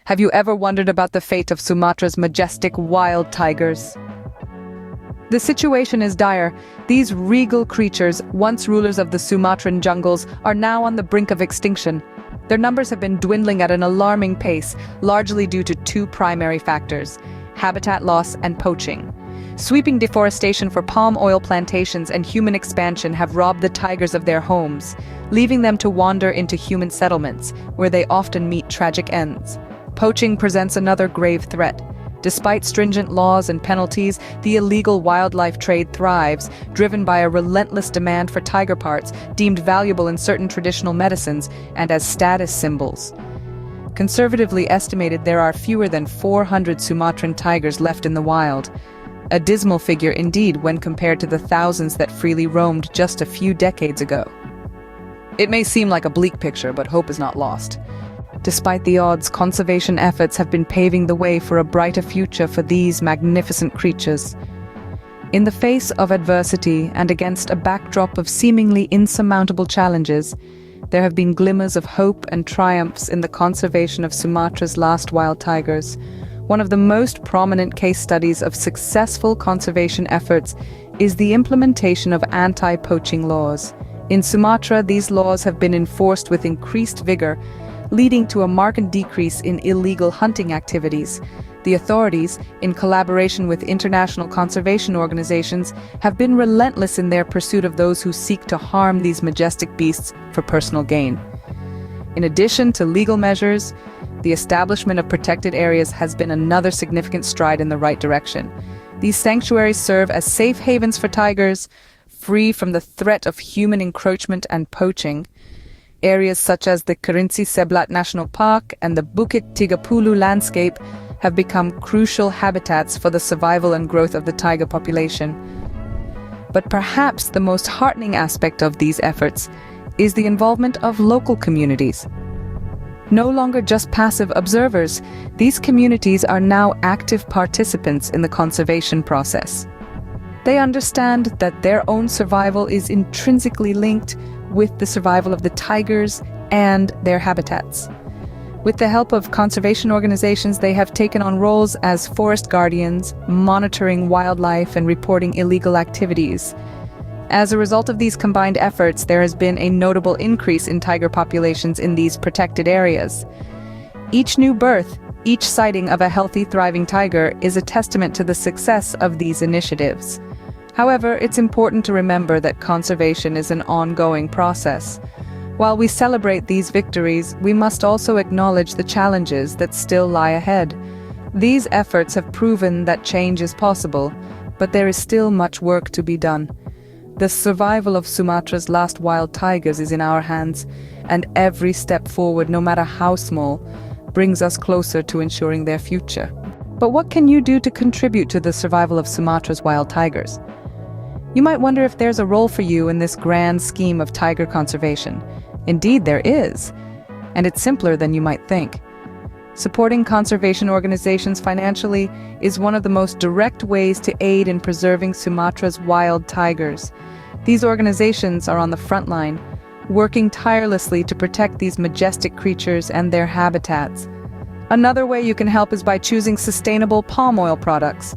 Have you ever wondered about the fate of Sumatra's majestic wild tigers? The situation is dire. These regal creatures, once rulers of the Sumatran jungles, are now on the brink of extinction. Their numbers have been dwindling at an alarming pace, largely due to two primary factors: habitat loss and poaching. Sweeping deforestation for palm oil plantations and human expansion have robbed the tigers of their homes, leaving them to wander into human settlements, where they often meet tragic ends. Poaching presents another grave threat. Despite stringent laws and penalties, the illegal wildlife trade thrives, driven by a relentless demand for tiger parts, deemed valuable in certain traditional medicines and as status symbols. Conservatively estimated, there are fewer than 400 Sumatran tigers left in the wild. A dismal figure indeed when compared to the thousands that freely roamed just a few decades ago. It may seem like a bleak picture, but hope is not lost. Despite the odds, conservation efforts have been paving the way for a brighter future for these magnificent creatures. In the face of adversity and against a backdrop of seemingly insurmountable challenges, there have been glimmers of hope and triumphs in the conservation of Sumatra's last wild tigers. One of the most prominent case studies of successful conservation efforts is the implementation of anti-poaching laws. In Sumatra, these laws have been enforced with increased vigor, leading to a marked decrease in illegal hunting activities. The authorities, in collaboration with international conservation organizations, have been relentless in their pursuit of those who seek to harm these majestic beasts for personal gain. In addition to legal measures, the establishment of protected areas has been another significant stride in the right direction. These sanctuaries serve as safe havens for tigers, free from the threat of human encroachment and poaching. Areas such as the Kerinci Seblat National Park and the Bukit Tigapulu landscape have become crucial habitats for the survival and growth of the tiger population. But perhaps the most heartening aspect of these efforts is the involvement of local communities. No longer just passive observers, these communities are now active participants in the conservation process. They understand that their own survival is intrinsically linked with the survival of the tigers and their habitats. With the help of conservation organizations, they have taken on roles as forest guardians, monitoring wildlife and reporting illegal activities. As a result of these combined efforts, there has been a notable increase in tiger populations in these protected areas. Each new birth, each sighting of a healthy, thriving tiger is a testament to the success of these initiatives. However, it's important to remember that conservation is an ongoing process. While we celebrate these victories, we must also acknowledge the challenges that still lie ahead. These efforts have proven that change is possible, but there is still much work to be done. The survival of Sumatra's last wild tigers is in our hands, and every step forward, no matter how small, brings us closer to ensuring their future. But what can you do to contribute to the survival of Sumatra's wild tigers? You might wonder if there's a role for you in this grand scheme of tiger conservation. Indeed, there is, and it's simpler than you might think. Supporting conservation organizations financially is one of the most direct ways to aid in preserving Sumatra's wild tigers. These organizations are on the front line, working tirelessly to protect these majestic creatures and their habitats. Another way you can help is by choosing sustainable palm oil products.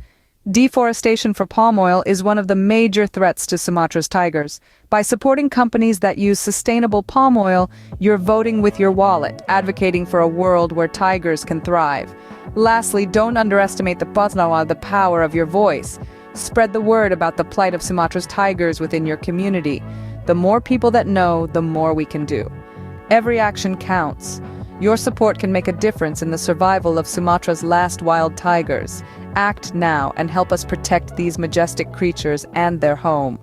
Deforestation for palm oil is one of the major threats to Sumatra's tigers. By supporting companies that use sustainable palm oil, you're voting with your wallet, advocating for a world where tigers can thrive. Lastly, don't underestimate the power of your voice. Spread the word about the plight of Sumatra's tigers within your community. The more people that know, the more we can do. Every action counts. Your support can make a difference in the survival of Sumatra's last wild tigers. Act now and help us protect these majestic creatures and their home.